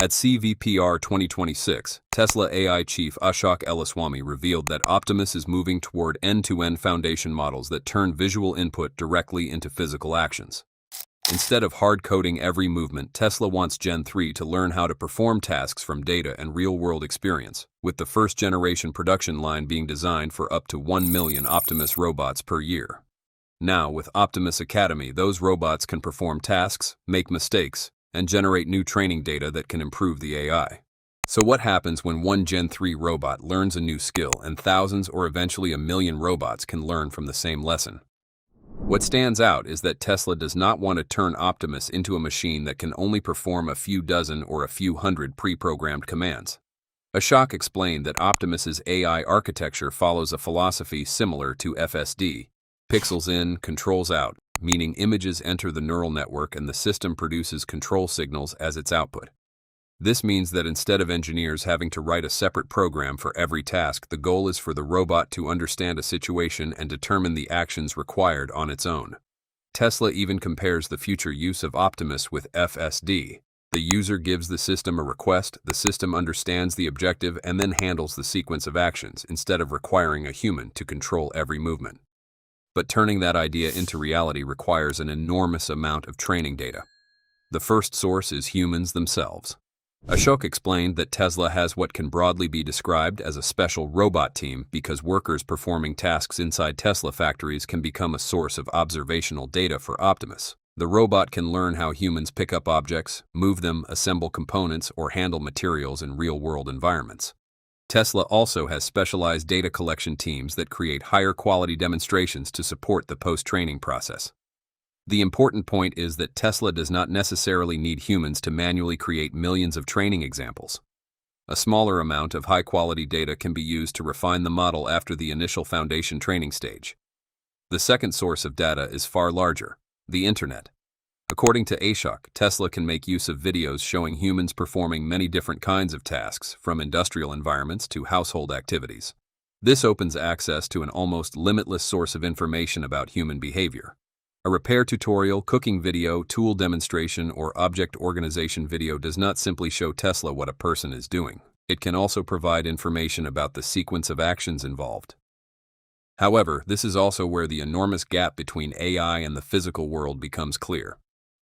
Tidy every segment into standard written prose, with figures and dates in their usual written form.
At CVPR 2026, Tesla AI chief Ashok Ellaswamy revealed that Optimus is moving toward end-to-end foundation models that turn visual input directly into physical actions. Instead of hard-coding every movement, Tesla wants Gen 3 to learn how to perform tasks from data and real-world experience, with the first-generation production line being designed for up to 1 million Optimus robots per year. Now, with Optimus Academy, those robots can perform tasks, make mistakes, and generate new training data that can improve the AI. So what happens when one Gen 3 robot learns a new skill and thousands or eventually a million robots can learn from the same lesson? What stands out is that Tesla does not want to turn Optimus into a machine that can only perform a few dozen or a few hundred pre-programmed commands. Ashok explained that Optimus's AI architecture follows a philosophy similar to FSD, pixels in, controls out, meaning images enter the neural network and the system produces control signals as its output. This means that instead of engineers having to write a separate program for every task, the goal is for the robot to understand a situation and determine the actions required on its own. Tesla even compares the future use of Optimus with FSD. The user gives the system a request, the system understands the objective, and then handles the sequence of actions, instead of requiring a human to control every movement. But turning that idea into reality requires an enormous amount of training data. The first source is humans themselves. Ashok explained that Tesla has what can broadly be described as a special robot team because workers performing tasks inside Tesla factories can become a source of observational data for Optimus. The robot can learn how humans pick up objects, move them, assemble components, or handle materials in real-world environments. Tesla also has specialized data collection teams that create higher quality demonstrations to support the post-training process. The important point is that Tesla does not necessarily need humans to manually create millions of training examples. A smaller amount of high-quality data can be used to refine the model after the initial foundation training stage. The second source of data is far larger, the Internet. According to Ashok, Tesla can make use of videos showing humans performing many different kinds of tasks, from industrial environments to household activities. This opens access to an almost limitless source of information about human behavior. A repair tutorial, cooking video, tool demonstration, or object organization video does not simply show Tesla what a person is doing. It can also provide information about the sequence of actions involved. However, this is also where the enormous gap between AI and the physical world becomes clear.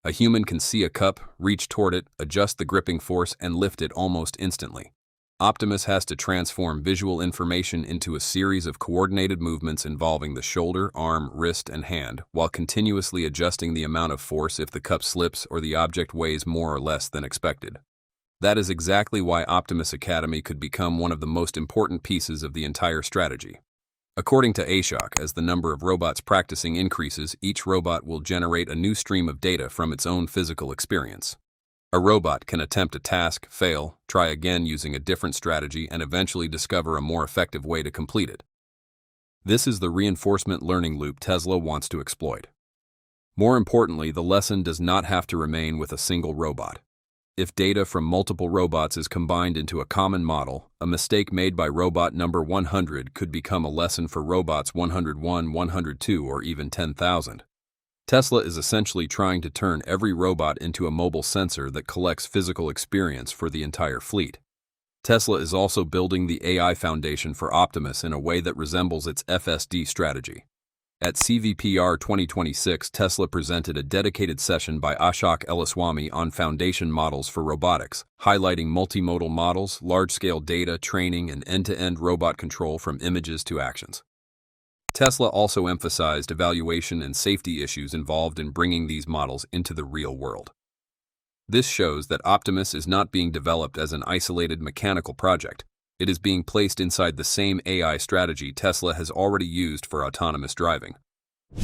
A human can see a cup, reach toward it, adjust the gripping force, and lift it almost instantly. Optimus has to transform visual information into a series of coordinated movements involving the shoulder, arm, wrist, and hand, while continuously adjusting the amount of force if the cup slips or the object weighs more or less than expected. That is exactly why Optimus Academy could become one of the most important pieces of the entire strategy. According to Ashok, as the number of robots practicing increases, each robot will generate a new stream of data from its own physical experience. A robot can attempt a task, fail, try again using a different strategy, and eventually discover a more effective way to complete it. This is the reinforcement learning loop Tesla wants to exploit. More importantly, the lesson does not have to remain with a single robot. If data from multiple robots is combined into a common model, a mistake made by robot number 100 could become a lesson for robots 101, 102, or even 10,000. Tesla is essentially trying to turn every robot into a mobile sensor that collects physical experience for the entire fleet. Tesla is also building the AI foundation for Optimus in a way that resembles its FSD strategy. At CVPR 2026, Tesla presented a dedicated session by Ashok Ellaswamy on foundation models for robotics, highlighting multimodal models, large-scale data, training, and end-to-end robot control from images to actions. Tesla also emphasized evaluation and safety issues involved in bringing these models into the real world. This shows that Optimus is not being developed as an isolated mechanical project. It is being placed inside the same AI strategy Tesla has already used for autonomous driving.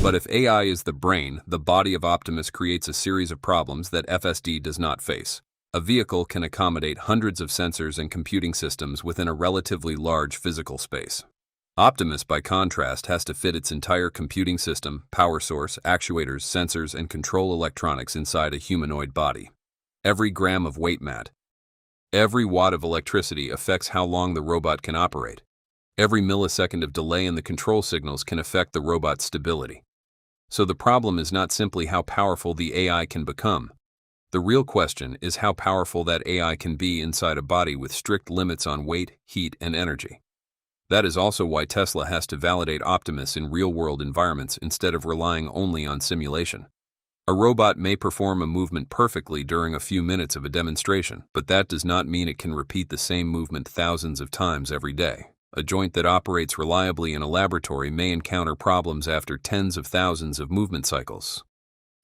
But if AI is the brain, the body of Optimus creates a series of problems that FSD does not face. A vehicle can accommodate hundreds of sensors and computing systems within a relatively large physical space. Optimus, by contrast, has to fit its entire computing system, power source, actuators, sensors, and control electronics inside a humanoid body. Every gram of weight matter. Every watt of electricity affects how long the robot can operate. Every millisecond of delay in the control signals can affect the robot's stability. So the problem is not simply how powerful the AI can become. The real question is how powerful that AI can be inside a body with strict limits on weight, heat, and energy. That is also why Tesla has to validate Optimus in real-world environments instead of relying only on simulation. A robot may perform a movement perfectly during a few minutes of a demonstration, but that does not mean it can repeat the same movement thousands of times every day. A joint that operates reliably in a laboratory may encounter problems after tens of thousands of movement cycles.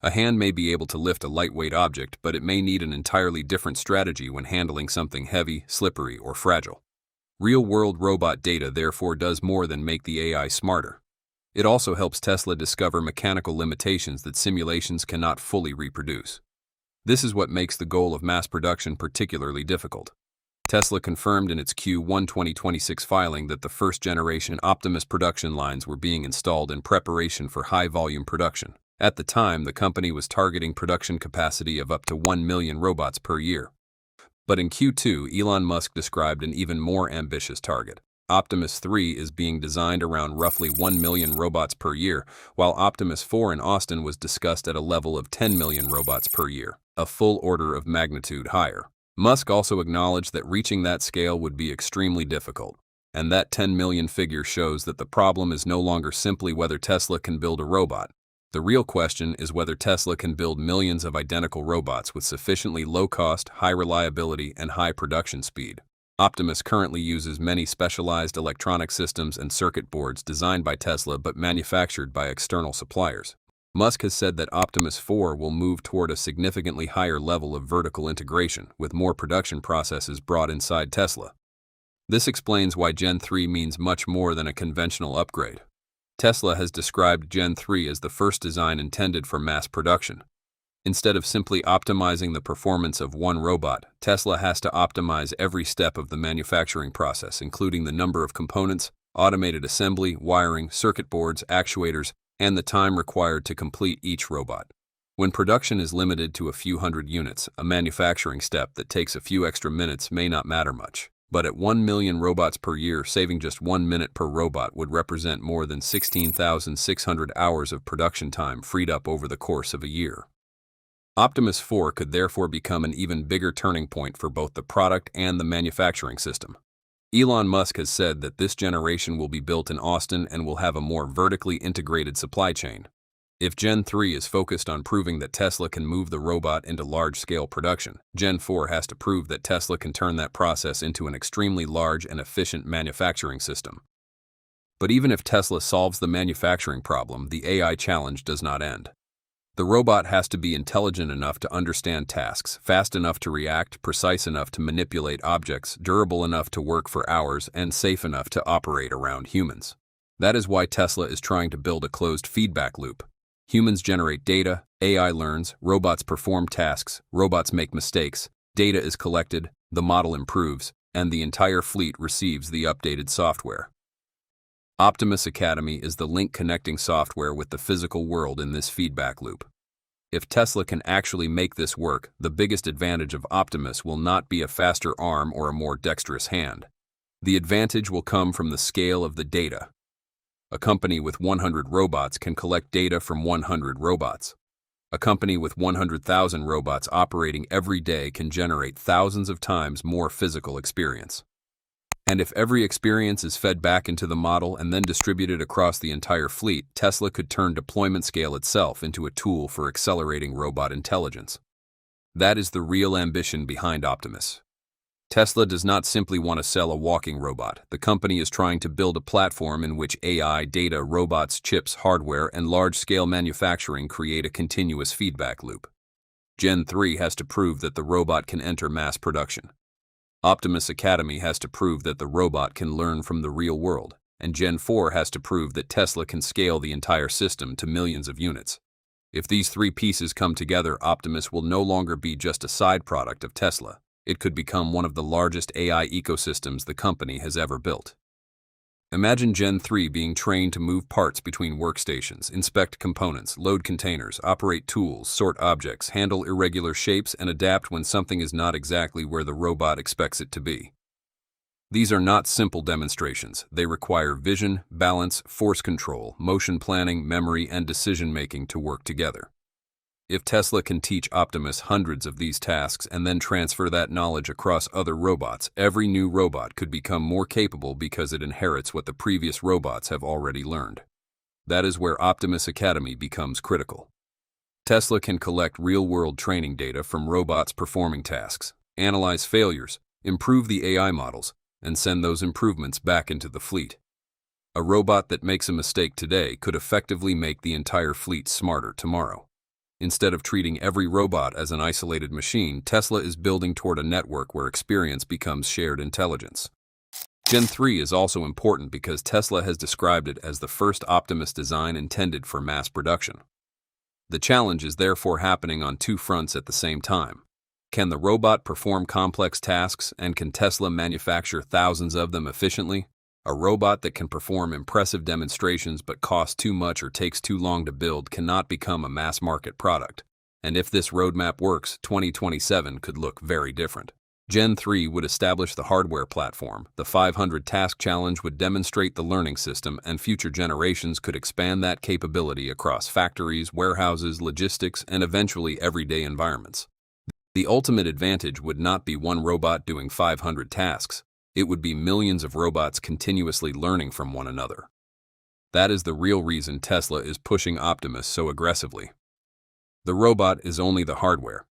A hand may be able to lift a lightweight object, but it may need an entirely different strategy when handling something heavy, slippery, or fragile. Real-world robot data therefore does more than make the AI smarter. It also helps Tesla discover mechanical limitations that simulations cannot fully reproduce. This is what makes the goal of mass production particularly difficult. Tesla confirmed in its Q1 2026 filing that the first-generation Optimus production lines were being installed in preparation for high-volume production. At the time, the company was targeting production capacity of up to 1 million robots per year. But in Q2, Elon Musk described an even more ambitious target. Optimus 3 is being designed around roughly 1 million robots per year, while Optimus 4 in Austin was discussed at a level of 10 million robots per year, a full order of magnitude higher. Musk also acknowledged that reaching that scale would be extremely difficult, and that 10 million figure shows that the problem is no longer simply whether Tesla can build a robot. The real question is whether Tesla can build millions of identical robots with sufficiently low cost, high reliability, and high production speed. Optimus currently uses many specialized electronic systems and circuit boards designed by Tesla but manufactured by external suppliers. Musk has said that Optimus 4 will move toward a significantly higher level of vertical integration, with more production processes brought inside Tesla. This explains why Gen 3 means much more than a conventional upgrade. Tesla has described Gen 3 as the first design intended for mass production. Instead of simply optimizing the performance of one robot, Tesla has to optimize every step of the manufacturing process, including the number of components, automated assembly, wiring, circuit boards, actuators, and the time required to complete each robot. When production is limited to a few hundred units, a manufacturing step that takes a few extra minutes may not matter much. But at 1 million robots per year, saving just 1 minute per robot would represent more than 16,600 hours of production time freed up over the course of a year. Optimus 4 could therefore become an even bigger turning point for both the product and the manufacturing system. Elon Musk has said that this generation will be built in Austin and will have a more vertically integrated supply chain. If Gen 3 is focused on proving that Tesla can move the robot into large-scale production, Gen 4 has to prove that Tesla can turn that process into an extremely large and efficient manufacturing system. But even if Tesla solves the manufacturing problem, the AI challenge does not end. The robot has to be intelligent enough to understand tasks, fast enough to react, precise enough to manipulate objects, durable enough to work for hours, and safe enough to operate around humans. That is why Tesla is trying to build a closed feedback loop. Humans generate data, AI learns, robots perform tasks, robots make mistakes, data is collected, the model improves, and the entire fleet receives the updated software. Optimus Academy is the link connecting software with the physical world in this feedback loop. If Tesla can actually make this work, the biggest advantage of Optimus will not be a faster arm or a more dexterous hand. The advantage will come from the scale of the data. A company with 100 robots can collect data from 100 robots. A company with 100,000 robots operating every day can generate thousands of times more physical experience. And if every experience is fed back into the model and then distributed across the entire fleet, Tesla could turn deployment scale itself into a tool for accelerating robot intelligence. That is the real ambition behind Optimus. Tesla does not simply want to sell a walking robot. The company is trying to build a platform in which AI, data, robots, chips, hardware, and large-scale manufacturing create a continuous feedback loop. Gen 3 has to prove that the robot can enter mass production. Optimus Academy has to prove that the robot can learn from the real world, and Gen 4 has to prove that Tesla can scale the entire system to millions of units. If these three pieces come together, Optimus will no longer be just a side product of Tesla. It could become one of the largest AI ecosystems the company has ever built. Imagine Gen 3 being trained to move parts between workstations, inspect components, load containers, operate tools, sort objects, handle irregular shapes, and adapt when something is not exactly where the robot expects it to be. These are not simple demonstrations. They require vision, balance, force control, motion planning, memory, and decision-making to work together. If Tesla can teach Optimus hundreds of these tasks and then transfer that knowledge across other robots, every new robot could become more capable because it inherits what the previous robots have already learned. That is where Optimus Academy becomes critical. Tesla can collect real-world training data from robots performing tasks, analyze failures, improve the AI models, and send those improvements back into the fleet. A robot that makes a mistake today could effectively make the entire fleet smarter tomorrow. Instead of treating every robot as an isolated machine, Tesla is building toward a network where experience becomes shared intelligence. Gen 3 is also important because Tesla has described it as the first Optimus design intended for mass production. The challenge is therefore happening on two fronts at the same time. Can the robot perform complex tasks, and can Tesla manufacture thousands of them efficiently? A robot that can perform impressive demonstrations but costs too much or takes too long to build cannot become a mass-market product. And if this roadmap works, 2027 could look very different. Gen 3 would establish the hardware platform, the 500-task challenge would demonstrate the learning system, and future generations could expand that capability across factories, warehouses, logistics, and eventually everyday environments. The ultimate advantage would not be one robot doing 500 tasks. It would be millions of robots continuously learning from one another. That is the real reason Tesla is pushing Optimus so aggressively. The robot is only the hardware.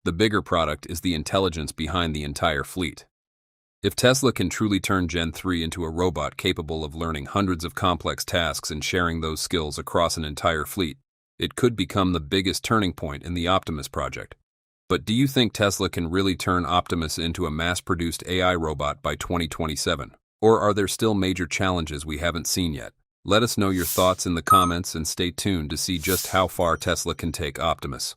The bigger product is the intelligence behind the entire fleet. If Tesla can truly turn Gen 3 into a robot capable of learning hundreds of complex tasks and sharing those skills across an entire fleet, it could become the biggest turning point in the Optimus project. But do you think Tesla can really turn Optimus into a mass-produced AI robot by 2027? Or are there still major challenges we haven't seen yet? Let us know your thoughts in the comments and stay tuned to see just how far Tesla can take Optimus.